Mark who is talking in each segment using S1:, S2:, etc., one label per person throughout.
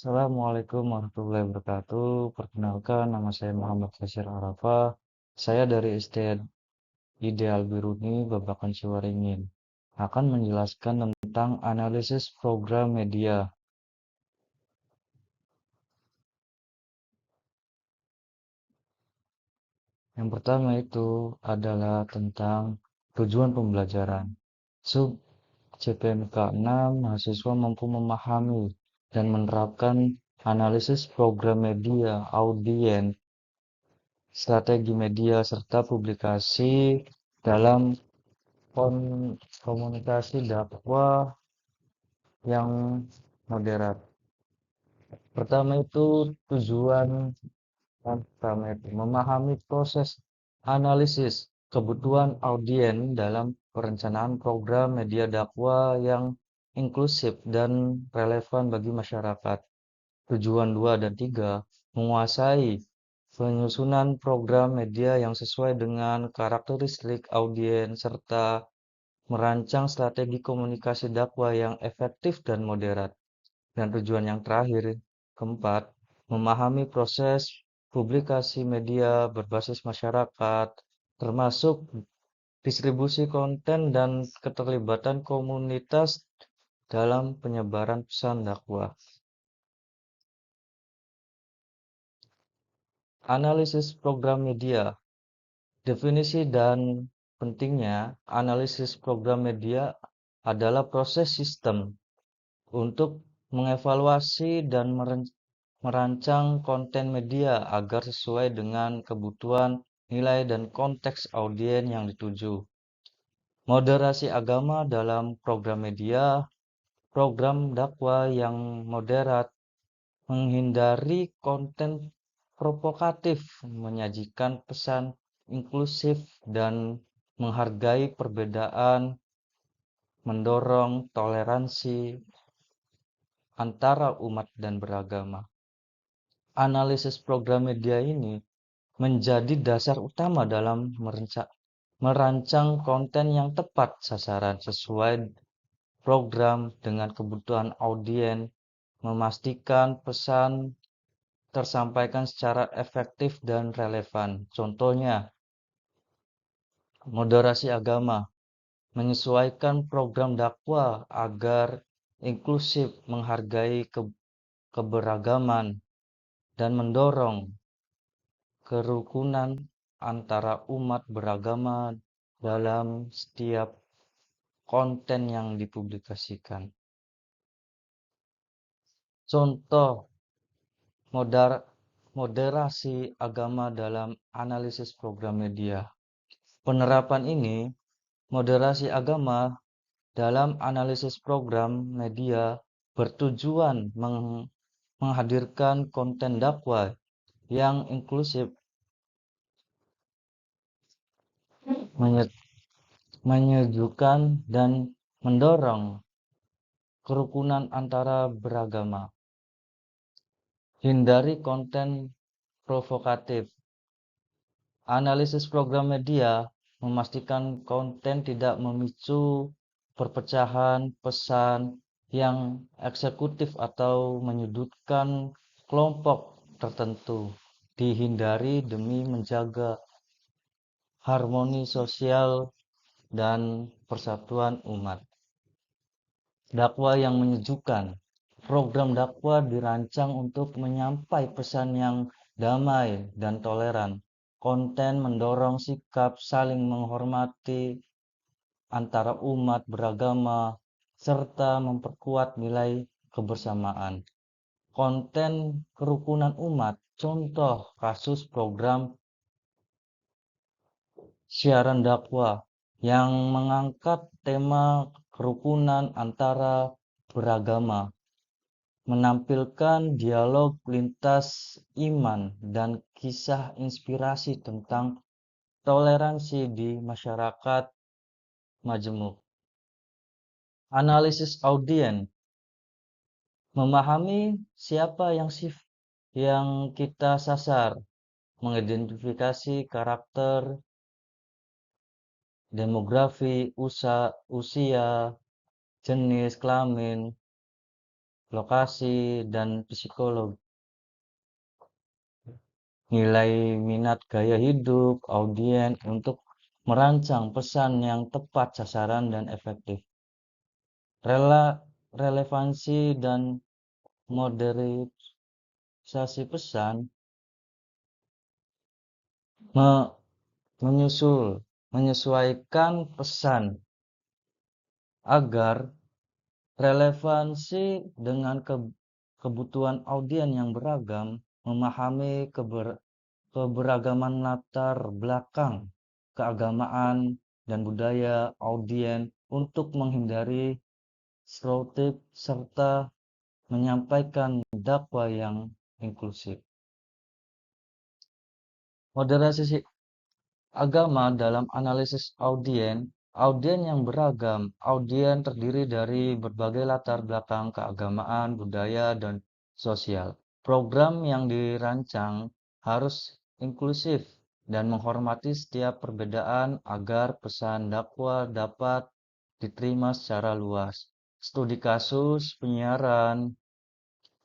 S1: Assalamualaikum warahmatullahi wabarakatuh. Perkenalkan, nama saya Muhammad Fasyir Arafa. Saya dari SD Ideal Biruni, Babakan Ciwaringin. Akan menjelaskan tentang analisis program media. Yang pertama itu adalah tentang tujuan pembelajaran. Sub CPNK 6, mahasiswa mampu memahami dan menerapkan analisis program media, audien, strategi media, serta publikasi dalam komunikasi dakwah yang moderat. Pertama itu tujuan pertama itu memahami proses analisis kebutuhan audien dalam perencanaan program media dakwah yang inklusif dan relevan bagi masyarakat. Tujuan 2 dan 3 menguasai penyusunan program media yang sesuai dengan karakteristik audien serta merancang strategi komunikasi dakwah yang efektif dan moderat. Dan tujuan yang terakhir, keempat, memahami proses publikasi media berbasis masyarakat, termasuk distribusi konten dan keterlibatan komunitas dalam penyebaran pesan dakwah. Analisis program media. Definisi dan pentingnya analisis program media adalah proses sistem untuk mengevaluasi dan merancang konten media agar sesuai dengan kebutuhan, nilai, dan konteks audiens yang dituju. Moderasi agama dalam program media, program dakwah yang moderat, menghindari konten provokatif, menyajikan pesan inklusif, dan menghargai perbedaan, mendorong toleransi antara umat dan beragama. Analisis program media ini menjadi dasar utama dalam merancang konten yang tepat sasaran sesuai program dengan kebutuhan audiens, memastikan pesan tersampaikan secara efektif dan relevan. Contohnya, moderasi agama, menyesuaikan program dakwah agar inklusif, menghargai keberagaman, dan mendorong kerukunan antara umat beragama dalam setiap konten yang dipublikasikan. Contoh moderasi agama dalam analisis program media. Penerapan ini, moderasi agama dalam analisis program media bertujuan menghadirkan konten dakwah yang inklusif, menyejukkan, dan mendorong kerukunan antara beragama. Hindari konten provokatif. Analisis program media memastikan konten tidak memicu perpecahan pesan yang eksekutif atau menyudutkan kelompok tertentu. Dihindari demi menjaga harmoni sosial dan persatuan umat. Dakwah yang menyejukkan. Program dakwah dirancang untuk menyampaikan pesan yang damai dan toleran. Konten mendorong sikap saling menghormati antara umat beragama serta memperkuat nilai kebersamaan. Konten kerukunan umat. Contoh kasus program siaran dakwah yang mengangkat tema kerukunan antara beragama, menampilkan dialog lintas iman dan kisah inspirasi tentang toleransi di masyarakat majemuk. Analisis audiens, memahami siapa yang kita sasar, mengidentifikasi karakter, demografi, usia, jenis kelamin, lokasi, dan psikolog. Nilai minat gaya hidup audiens untuk merancang pesan yang tepat sasaran dan efektif. Relevansi dan modernisasi pesan me- menyesuaikan pesan agar relevansi dengan kebutuhan audiens yang beragam, memahami keberagaman latar belakang, keagamaan, dan budaya audiens untuk menghindari stereotip serta menyampaikan dakwah yang inklusif. Moderasi agama dalam analisis audiens yang beragam. Audiens terdiri dari berbagai latar belakang keagamaan, budaya, dan sosial. Program yang dirancang harus inklusif dan menghormati setiap perbedaan agar pesan dakwah dapat diterima secara luas. Studi kasus penyiaran,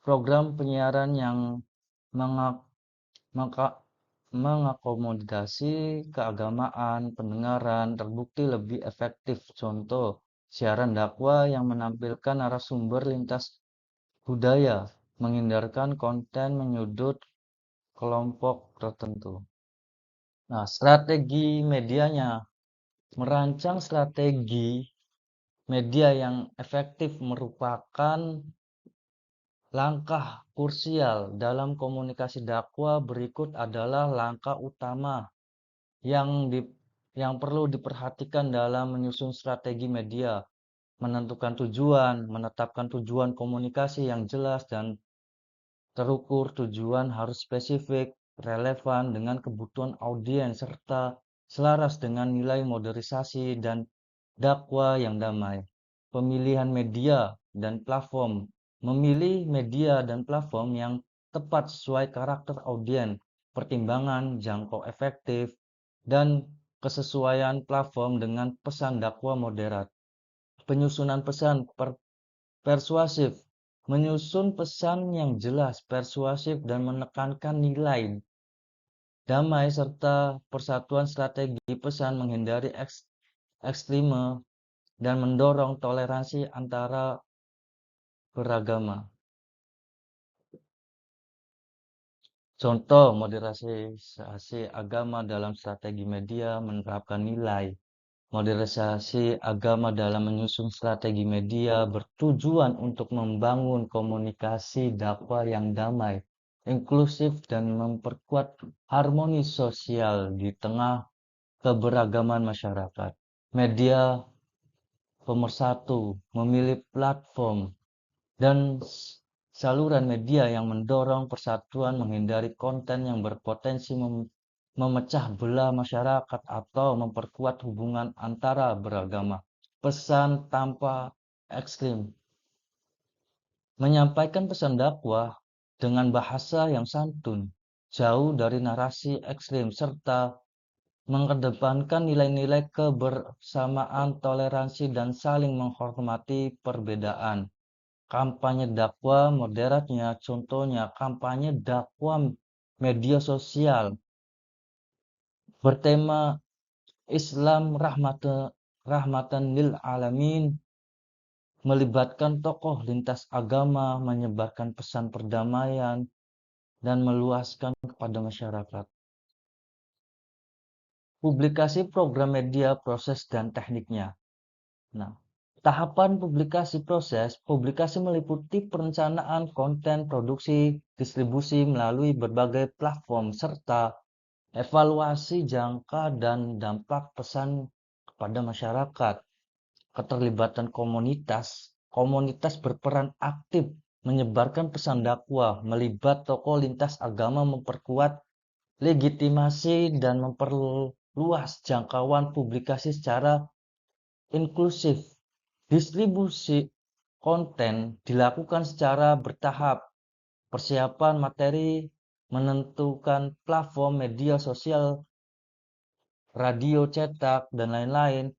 S1: program penyiaran yang mengakomodasi keagamaan pendengaran terbukti lebih efektif. Contoh, siaran dakwah yang menampilkan narasumber lintas budaya, menghindarkan konten menyudut kelompok tertentu. Nah, strategi medianya. Merancang strategi media yang efektif merupakan langkah krusial dalam komunikasi dakwah. Berikut adalah langkah utama yang yang perlu diperhatikan dalam menyusun strategi media. Menentukan tujuan, menetapkan tujuan komunikasi yang jelas dan terukur. Tujuan harus spesifik, relevan dengan kebutuhan audiens, serta selaras dengan nilai modernisasi dan dakwah yang damai. Pemilihan media dan platform. Memilih media dan platform yang tepat sesuai karakter audiens, pertimbangan jangkau efektif, dan kesesuaian platform dengan pesan dakwah moderat. Penyusunan pesan persuasif. Menyusun pesan yang jelas, persuasif, dan menekankan nilai damai serta persatuan. Strategi pesan menghindari ekstreme dan mendorong toleransi antara beragama. Contoh modernisasi agama dalam strategi media menerapkan nilai. Modernisasi agama dalam menyusun strategi media bertujuan untuk membangun komunikasi dakwah yang damai, inklusif, dan memperkuat harmoni sosial di tengah keberagaman masyarakat. Media pemersatu, memilih platform dan saluran media yang mendorong persatuan, menghindari konten yang berpotensi memecah belah masyarakat atau memperkuat hubungan antara beragama. Pesan tanpa ekstrim. Menyampaikan pesan dakwah dengan bahasa yang santun, jauh dari narasi ekstrim, serta mengedepankan nilai-nilai kebersamaan, toleransi, dan saling menghormati perbedaan. Kampanye dakwah moderatnya, contohnya kampanye dakwah media sosial bertema Islam rahmatan lil alamin, melibatkan tokoh lintas agama, menyebarkan pesan perdamaian, dan meluaskan kepada masyarakat. Publikasi program media, proses, dan tekniknya. Nah, tahapan publikasi meliputi perencanaan konten, produksi, distribusi melalui berbagai platform, serta evaluasi jangka dan dampak pesan kepada masyarakat. Keterlibatan komunitas berperan aktif menyebarkan pesan dakwah, melibat tokoh lintas agama, memperkuat legitimasi, dan memperluas jangkauan publikasi secara inklusif. Distribusi konten dilakukan secara bertahap. Persiapan materi, menentukan platform media sosial, radio cetak, dan lain-lain.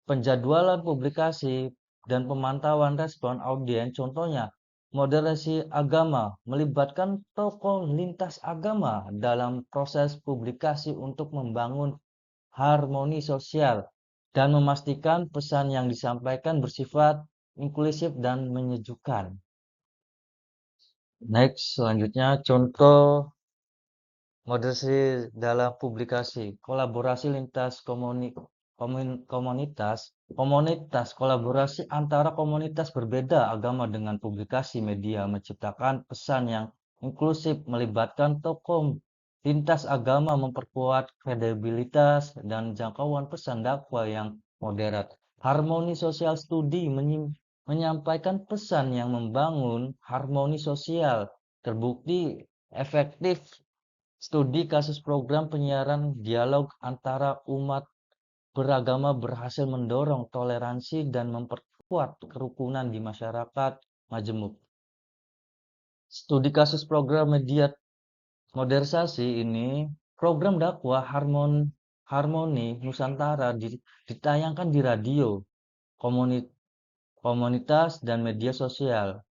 S1: Penjadwalan publikasi dan pemantauan respon audiens. Contohnya, moderasi agama melibatkan tokoh lintas agama dalam proses publikasi untuk membangun harmoni sosial dan memastikan pesan yang disampaikan bersifat inklusif dan menyejukkan. Next, selanjutnya contoh moderasi dalam publikasi, kolaborasi lintas komunitas, kolaborasi antara komunitas berbeda agama dengan publikasi media menciptakan pesan yang inklusif, melibatkan tokoh lintas agama, memperkuat kredibilitas dan jangkauan pesan dakwah yang moderat. Harmoni sosial studi menyampaikan pesan yang membangun harmoni sosial, terbukti efektif. Studi kasus program penyiaran dialog antara umat beragama berhasil mendorong toleransi dan memperkuat kerukunan di masyarakat majemuk. Studi kasus program media modernisasi ini, program dakwah Harmoni Nusantara ditayangkan di radio, komunitas, dan media sosial.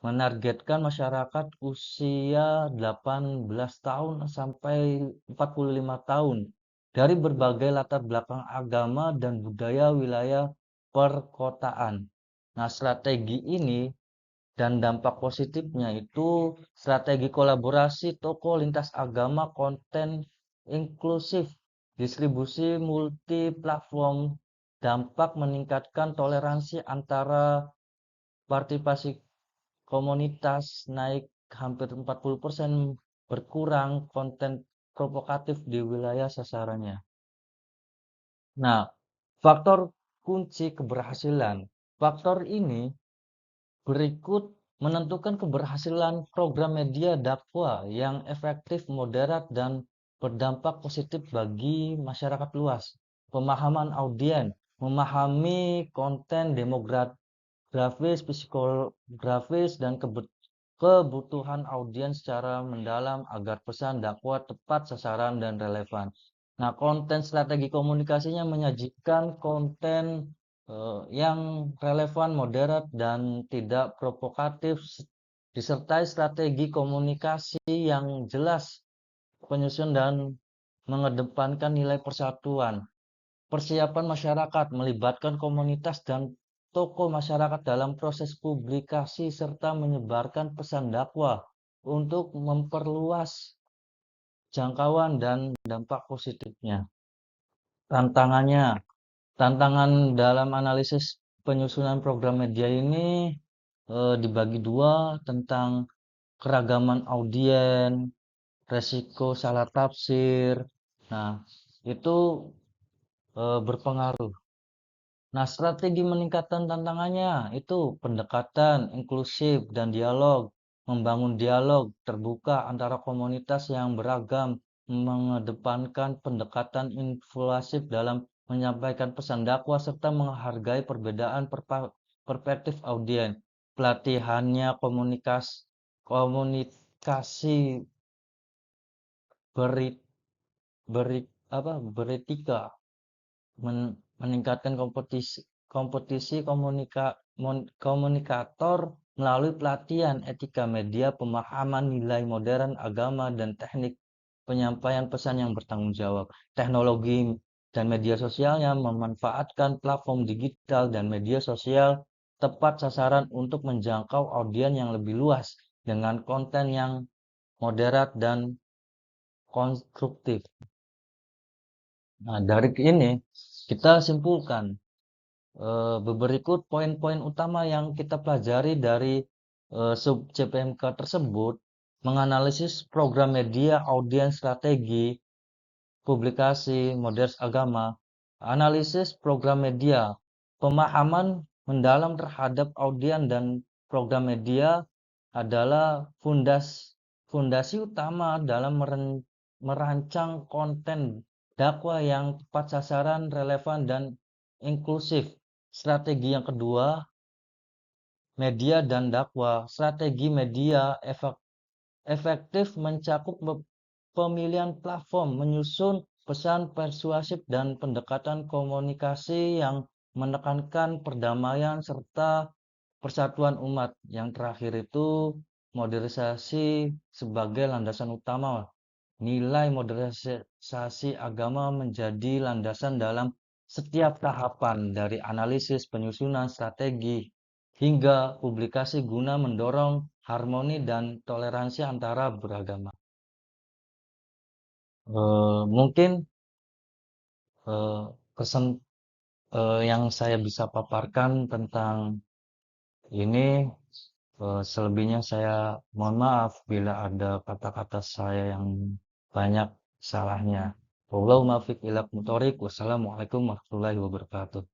S1: Menargetkan masyarakat usia 18 tahun sampai 45 tahun dari berbagai latar belakang agama dan budaya wilayah perkotaan. Nah, strategi ini dan dampak positifnya itu strategi kolaborasi tokoh lintas agama, konten inklusif, distribusi multi platform, dampak meningkatkan toleransi antara partisipasi komunitas naik hampir 40%, berkurang konten provokatif di wilayah sasarannya. Nah, faktor kunci keberhasilan. Faktor ini berikut menentukan keberhasilan program media dakwah yang efektif, moderat, dan berdampak positif bagi masyarakat luas. Pemahaman audiens, memahami konten demografis, psikografis, dan kebutuhan audiens secara mendalam agar pesan dakwah tepat sasaran dan relevan. Nah, konten strategi komunikasinya menyajikan konten yang relevan, moderat, dan tidak provokatif, disertai strategi komunikasi yang jelas, penyusun dan mengedepankan nilai persatuan. Persiapan masyarakat melibatkan komunitas dan tokoh masyarakat dalam proses publikasi serta menyebarkan pesan dakwah untuk memperluas jangkauan dan dampak positifnya. Tantangan dalam analisis penyusunan program media ini dibagi dua, tentang keragaman audiens, resiko salah tafsir. Nah, itu berpengaruh. Nah, strategi meningkatkan tantangannya itu pendekatan inklusif dan dialog, membangun dialog terbuka antara komunitas yang beragam, mengedepankan pendekatan inklusif dalam menyampaikan pesan dakwah serta menghargai perbedaan perspektif audiens. Pelatihannya komunikasi beri, beretika, meningkatkan kompetisi komunikator melalui pelatihan etika media, pemahaman nilai modern agama, dan teknik penyampaian pesan yang bertanggung jawab. Teknologi dan media sosialnya memanfaatkan platform digital dan media sosial tepat sasaran untuk menjangkau audiens yang lebih luas dengan konten yang moderat dan konstruktif. Nah, dari ini kita simpulkan berikut poin-poin utama yang kita pelajari dari sub CPMK tersebut: menganalisis program media, audiens, strategi publikasi, models agama, analisis program media, pemahaman mendalam terhadap audiens dan program media adalah fondasi utama dalam merancang konten dakwah yang tepat sasaran, relevan, dan inklusif. Strategi yang kedua, media dan dakwah. Strategi media efektif mencakup pemilihan platform, menyusun pesan persuasif, dan pendekatan komunikasi yang menekankan perdamaian serta persatuan umat. Yang terakhir itu modernisasi sebagai landasan utama. Nilai modernisasi agama menjadi landasan dalam setiap tahapan dari analisis penyusunan strategi hingga publikasi guna mendorong harmoni dan toleransi antara beragama. Mungkin eh, pesan yang saya bisa paparkan tentang ini, selebihnya saya mohon maaf bila ada kata-kata saya yang banyak salahnya. Wallahul muwaffiq ila aqwamit thoriq. Wassalamualaikum warahmatullahi wabarakatuh.